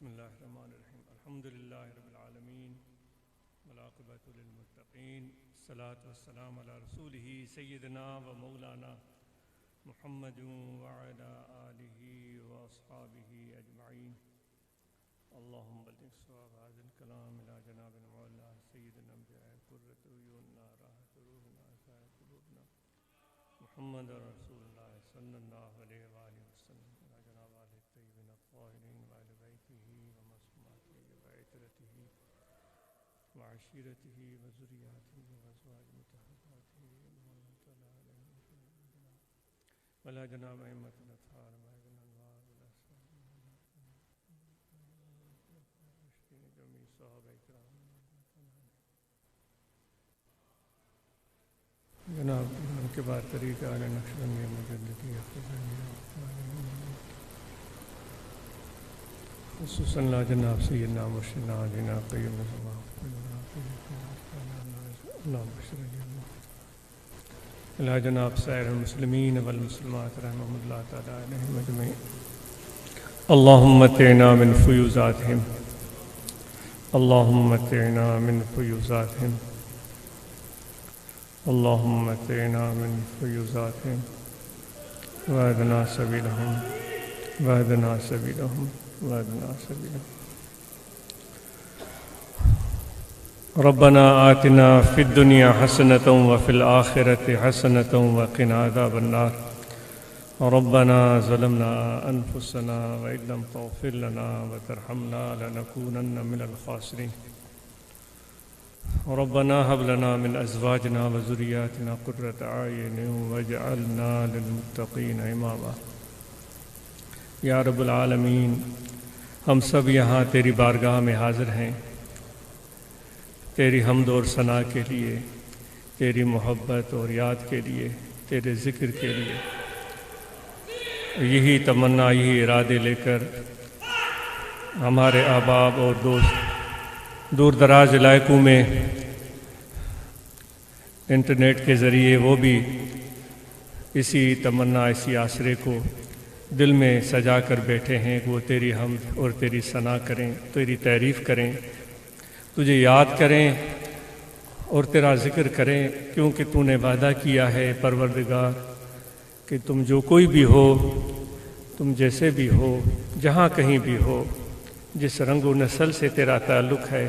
بسم اللہ الرحمن الرحیم الحمد للہ رب العالمین والعاقبۃ للمتقین الصلاۃ والسلام علی رسولہ سیدنا و مولانا محمد وعلی آلہ واصحابہ اجمعین اللہم بلغ صواب هذا الکلام الی جناب مولانا سیدنا قرۃ عیوننا راحۃ روحنا سائر قلوبنا محمد رسول اللہ صلی اللہ علیہ وآلہ وسلم الی جناب آلہ الطیبین الطاہرین وآل بیتہ ومصحابہ وعترتہ وعشیرتہ وذریاتہ وازواج مطہراتہ وعلی جناب ائمۃ الاطہار وعلی الانوار جمیع صحابہ کرام جناب ان کے بعد طریقہ علی نقشبندی مجددی خصوصاً لا جناب سیدنا مرشدنا جناب قیم زمان اللہم اشرح لي لا جناب سائر المسلمین والمسلمات رحمهم اللہ تعالی علیہم اجمعین اللہم متعنا من فیوزاتہم اللہم متعنا من فیوزاتہم اللہم متعنا من فیوزاتہم واہدنا سبیلہم واہدنا سبیلہم واہدنا سبیلہم ربنا آتنا فی الدنیا حسنة وفی الآخرة حسنة وقنا عذاب النار ربنا ظلمنا انفسنا وإن لم تغفر لنا وترحمنا لنكونن من الخاسرین ربنا هب لنا من ازواجنا وذرياتنا قرة اعين واجعلنا للمتقين اماما یا رب العالمین ہم سب یہاں تیری بارگاہ میں حاضر ہیں تیری حمد اور ثنا کے لیے، تیری محبت اور یاد کے لیے، تیرے ذکر کے لیے، یہی تمنا یہی ارادے لے کر ہمارے احباب اور دوست دور دراز علاقوں میں انٹرنیٹ کے ذریعے وہ بھی اسی تمنا اسی آسرے کو دل میں سجا کر بیٹھے ہیں کہ وہ تیری حمد اور تیری ثنا کریں، تیری تعریف کریں، تجھے یاد کریں اور تیرا ذکر کریں، کیونکہ تو نے وعدہ کیا ہے پروردگار کہ تم جو کوئی بھی ہو، تم جیسے بھی ہو، جہاں کہیں بھی ہو، جس رنگ و نسل سے تیرا تعلق ہے،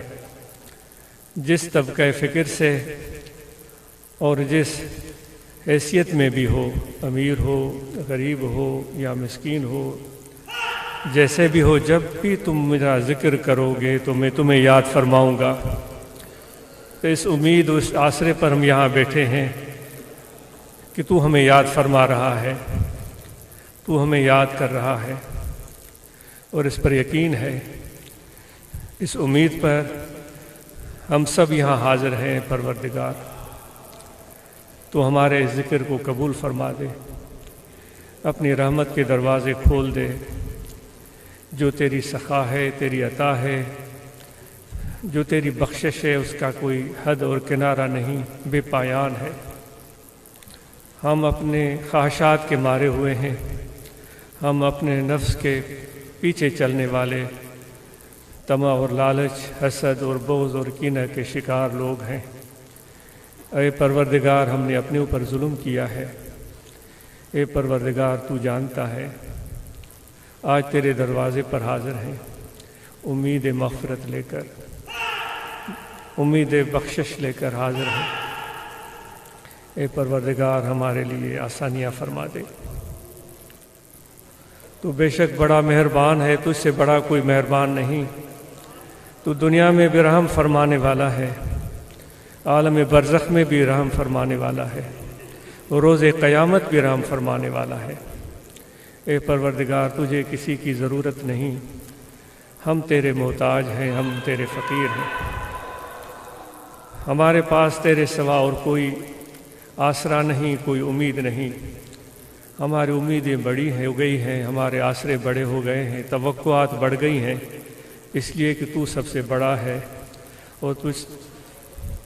جس طبقہ فکر سے اور جس حیثیت میں بھی ہو، امیر ہو، غریب ہو یا مسکین ہو، جیسے بھی ہو، جب بھی تم میرا ذکر کرو گے تو میں تمہیں یاد فرماؤں گا۔ تو اس امید اس آسرے پر ہم یہاں بیٹھے ہیں کہ تو ہمیں یاد فرما رہا ہے، تو ہمیں یاد کر رہا ہے، اور اس پر یقین ہے، اس امید پر ہم سب یہاں حاضر ہیں پروردگار، تو ہمارے اس ذکر کو قبول فرما دے، اپنی رحمت کے دروازے کھول دے، جو تیری سخا ہے، تیری عطا ہے، جو تیری بخشش ہے، اس کا کوئی حد اور کنارہ نہیں، بے پایان ہے۔ ہم اپنے خواہشات کے مارے ہوئے ہیں، ہم اپنے نفس کے پیچھے چلنے والے، طمع اور لالچ، حسد اور بغض اور کینہ کے شکار لوگ ہیں۔ اے پروردگار، ہم نے اپنے اوپر ظلم کیا ہے، اے پروردگار تو جانتا ہے۔ آج تیرے دروازے پر حاضر ہیں، امید مغفرت لے کر، امید بخشش لے کر حاضر ہیں۔ اے پروردگار، ہمارے لیے آسانیاں فرما دے، تو بے شک بڑا مہربان ہے، تجھ سے بڑا کوئی مہربان نہیں۔ تو دنیا میں بھی رحم فرمانے والا ہے، عالم برزخ میں بھی رحم فرمانے والا ہے، اور روز قیامت بھی رحم فرمانے والا ہے۔ اے پروردگار، تجھے کسی کی ضرورت نہیں، ہم تیرے محتاج ہیں، ہم تیرے فقیر ہیں، ہمارے پاس تیرے سوا اور کوئی آسرا نہیں، کوئی امید نہیں۔ ہماری امیدیں بڑی ہو گئی ہیں، ہمارے آسرے بڑے ہو گئے ہیں، توقعات بڑھ گئی ہیں، اس لیے کہ تو سب سے بڑا ہے، اور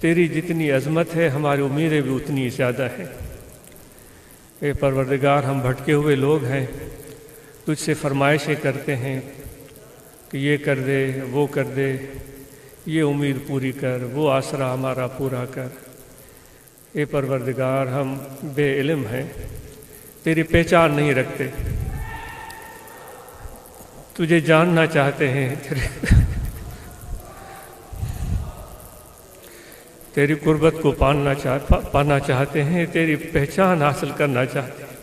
تیری جتنی عظمت ہے ہماری امیدیں بھی اتنی زیادہ ہیں۔ اے پروردگار، ہم بھٹکے ہوئے لوگ ہیں، تجھ سے فرمائشیں کرتے ہیں، کہ یہ کر دے، وہ کر دے، یہ امید پوری کر، وہ آسرا ہمارا پورا کر۔ اے پروردگار، ہم بے علم ہیں، تیری پہچان نہیں رکھتے، تجھے جاننا چاہتے ہیں، تیری قربت کو پانا چاہتے ہیں، تیری پہچان حاصل کرنا چاہتے ہیں۔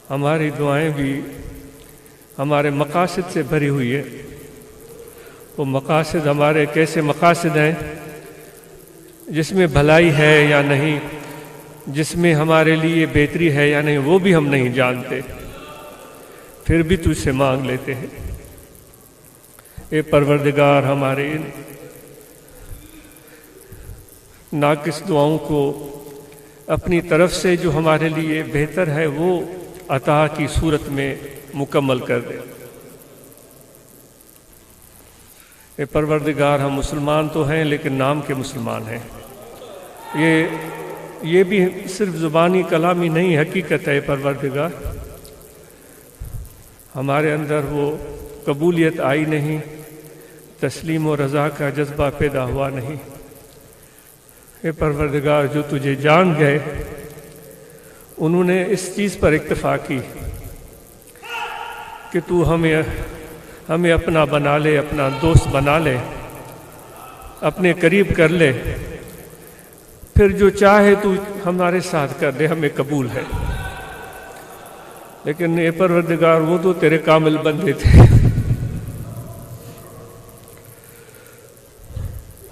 ہماری دعائیں بھی ہمارے مقاصد سے بھری ہوئی ہے۔ وہ مقاصد ہمارے کیسے مقاصد ہیں؟ جس میں بھلائی ہے یا نہیں، جس میں ہمارے لیے بہتری ہے یا نہیں، وہ بھی ہم نہیں جانتے، پھر بھی تجھ سے مانگ لیتے ہیں۔ اے پروردگار، ہمارے ان ناقص دعاؤں کو اپنی طرف سے جو ہمارے لیے بہتر ہے وہ عطا کی صورت میں مکمل کر دے۔ اے پروردگار، ہم مسلمان تو ہیں لیکن نام کے مسلمان ہیں۔ یہ بھی صرف زبانی کلامی نہیں، حقیقت ہے۔ پروردگار، ہمارے اندر وہ قبولیت آئی نہیں، تسلیم و رضا کا جذبہ پیدا ہوا نہیں۔ اے پروردگار، جو تجھے جان گئے انہوں نے اس چیز پر اکتفا کی کہ تو ہمیں اپنا بنا لے، اپنا دوست بنا لے، اپنے قریب کر لے، پھر جو چاہے تو ہمارے ساتھ کر دے، ہمیں قبول ہے۔ لیکن اے پروردگار، وہ تو تیرے کامل بندے تھے،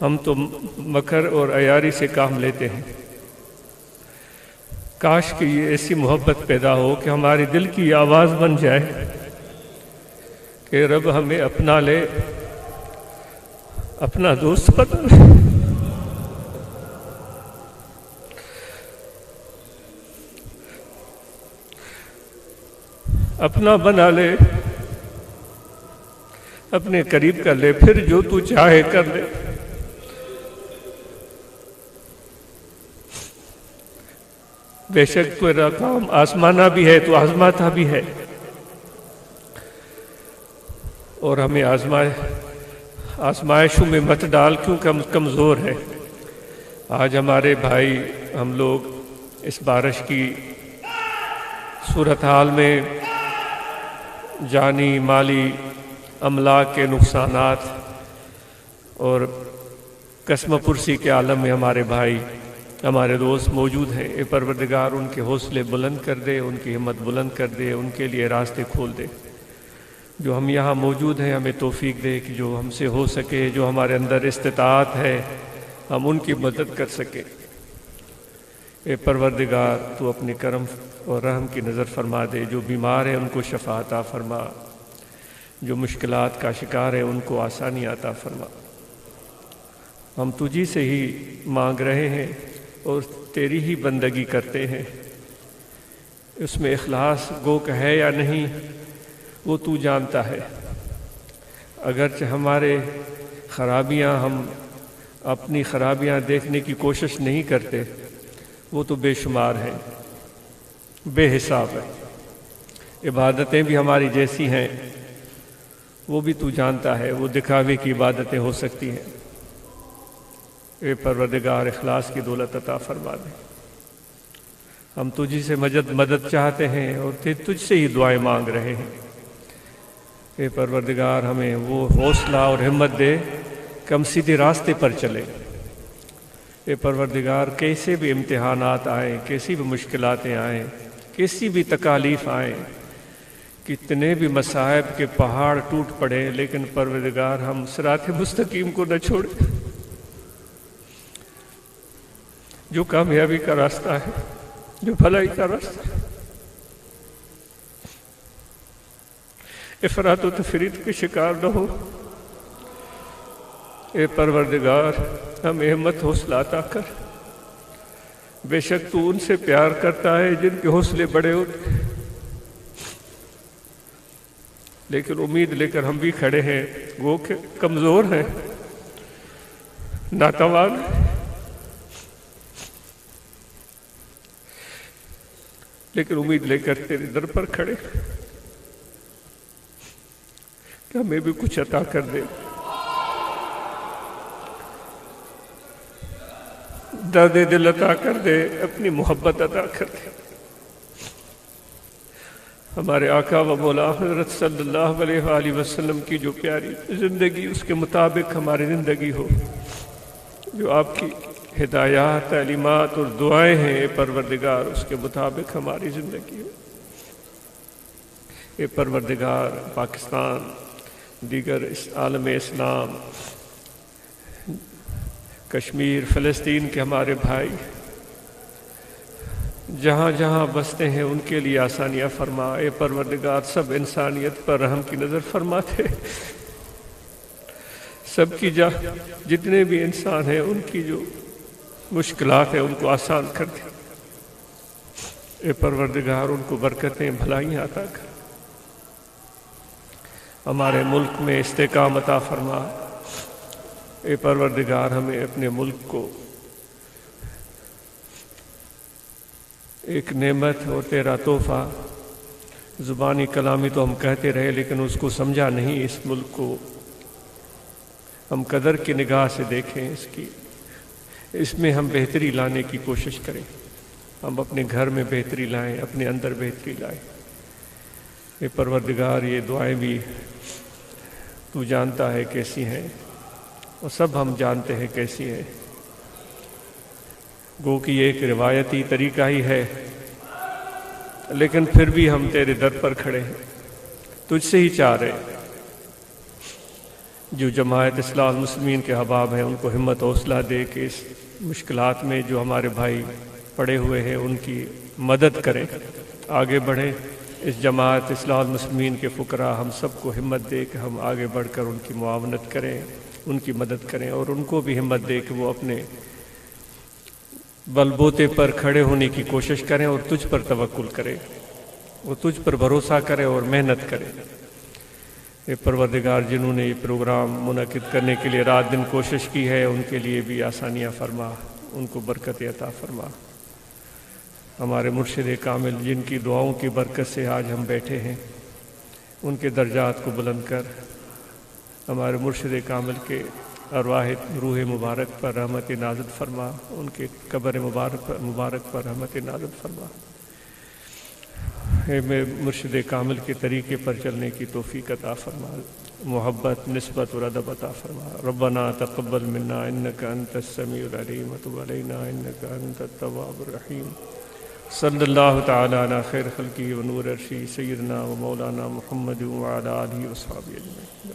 ہم تو مکر اور عیاری سے کام لیتے ہیں۔ کاش کہ یہ ایسی محبت پیدا ہو کہ ہمارے دل کی یہ آواز بن جائے کہ رب ہمیں اپنا لے، اپنا دوست بنا لے، اپنا بنا لے، اپنے قریب کر لے، پھر جو تو چاہے کر لے۔ بے شک تیرا کام آزمانا بھی ہے، تو آزماتا بھی ہے، اور ہمیں آزمائشوں میں مت ڈال، کیونکہ ہم کمزور ہیں۔ آج ہمارے بھائی، ہم لوگ اس بارش کی صورتحال میں جانی مالی املاک کے نقصانات اور قسم پرسی کے عالم میں ہمارے بھائی، ہمارے دوست موجود ہیں۔ اے پروردگار، ان کے حوصلے بلند کر دے، ان کی ہمت بلند کر دے، ان کے لیے راستے کھول دے۔ جو ہم یہاں موجود ہیں ہمیں توفیق دے کہ جو ہم سے ہو سکے، جو ہمارے اندر استطاعت ہے، ہم ان کی مدد کر سکیں۔ اے پروردگار، تو اپنی کرم اور رحم کی نظر فرما دے۔ جو بیمار ہیں ان کو شفا عطا فرما، جو مشکلات کا شکار ہے ان کو آسانی عطا فرما۔ ہم تجھی سے ہی مانگ رہے ہیں اور تیری ہی بندگی کرتے ہیں۔ اس میں اخلاص گوک ہے یا نہیں وہ تو جانتا ہے۔ اگرچہ ہمارے خرابیاں، ہم اپنی خرابیاں دیکھنے کی کوشش نہیں کرتے، وہ تو بے شمار ہیں، بے حساب ہے۔ عبادتیں بھی ہماری جیسی ہیں، وہ بھی تو جانتا ہے، وہ دکھاوے کی عبادتیں ہو سکتی ہیں۔ اے پروردگار، اخلاص کی دولت عطا فرما دے۔ ہم تجھی سے مدد چاہتے ہیں اور تجھ سے ہی دعائیں مانگ رہے ہیں۔ اے پروردگار، ہمیں وہ حوصلہ اور ہمت دے کہ ہم سیدھے راستے پر چلیں۔ اے پروردگار، کیسے بھی امتحانات آئیں، کیسی بھی مشکلاتیں آئیں، کیسی بھی تکالیف آئیں، کتنے بھی مصائب کے پہاڑ ٹوٹ پڑے، لیکن پروردگار ہم صراط مستقیم کو نہ چھوڑیں، جو کامیابی کا راستہ ہے، جو بھلائی کا راستہ ہے۔ افراط و تفریط کے شکار نہ ہو۔ اے پروردگار، ہمیں ہمت حوصلہ عطا کر۔ بے شک تو ان سے پیار کرتا ہے جن کے حوصلے بڑے ہوتے ہیں، لیکن امید لے کر ہم بھی کھڑے ہیں، وہ کہ کمزور ہیں، ناتوان ہیں، لیکن امید لے کر تیرے در پر کھڑے۔ کہ ہمیں بھی کچھ عطا کر دے، درد دل عطا کر دے، اپنی محبت عطا کر دے۔ ہمارے آقا و مولا حضرت صلی اللہ علیہ وآلہ وسلم کی جو پیاری زندگی، اس کے مطابق ہماری زندگی ہو، جو آپ کی ہدایات، تعلیمات اور دعائیں ہیں اے پروردگار، اس کے مطابق ہماری زندگی ہو۔ اے پروردگار، پاکستان، دیگر عالم اسلام، کشمیر، فلسطین کے ہمارے بھائی جہاں جہاں بستے ہیں ان کے لیے آسانیاں فرما۔ اے پروردگار، سب انسانیت پر رحم کی نظر فرماتے، سب کی جتنے بھی انسان ہیں ان کی جو مشکلات ہیں ان کو آسان کر دے۔ اے پروردگار، ان کو برکتیں، بھلائیاں عطا کر۔ ہمارے ملک میں استحکام عطا فرما۔ اے پروردگار، ہمیں اپنے ملک کو ایک نعمت اور تیرا تحفہ، زبانی کلامی تو ہم کہتے رہے لیکن اس کو سمجھا نہیں۔ اس ملک کو ہم قدر کی نگاہ سے دیکھیں، اس میں ہم بہتری لانے کی کوشش کریں، ہم اپنے گھر میں بہتری لائیں، اپنے اندر بہتری لائیں۔ اے پروردگار، یہ دعائیں بھی تو جانتا ہے کیسی ہیں، اور سب ہم جانتے ہیں کیسی ہیں۔ گو کہ یہ ایک روایتی طریقہ ہی ہے، لیکن پھر بھی ہم تیرے در پر کھڑے ہیں، تجھ سے ہی چاہ رہے ہیں۔ جو جماعت اصلاح المسلمین کے احباب ہیں ان کو ہمت حوصلہ دے کہ اس مشکلات میں جو ہمارے بھائی پڑے ہوئے ہیں ان کی مدد کریں، آگے بڑھیں۔ اس جماعت اصلاح المسلمین کے فقراء ہم سب کو ہمت دے کہ ہم آگے بڑھ کر ان کی معاونت کریں، ان کی مدد کریں، اور ان کو بھی ہمت دے کہ وہ اپنے بل بوتے پر کھڑے ہونے کی کوشش کریں اور تجھ پر توکل کریں، وہ تجھ پر بھروسہ کریں اور محنت کریں۔ اے پروردگار، جنہوں نے یہ پروگرام منعقد کرنے کے لیے رات دن کوشش کی ہے ان کے لیے بھی آسانیاں فرما، ان کو برکت عطا فرما۔ ہمارے مرشد کامل جن کی دعاؤں کی برکت سے آج ہم بیٹھے ہیں، ان کے درجات کو بلند کر، ہمارے مرشد کامل کے ارواح روح مبارک پر رحمت نازل فرما، ان کے قبر مبارک پر رحمت نازل فرما۔ اے مرشد کامل کے طریقے پر چلنے کی توفیق عطا فرما، محبت، نسبت اور ادب عطا فرما۔ ربنا تقبل منا انک انت السمیع العلیم وتب علینا انک انت التواب الرحیم۔ صلی اللہ تعالی علی خیر خلقہ ونور عرشہ سیدنا و مولانا محمد وعلی آلہ وصحبہ اجمعین۔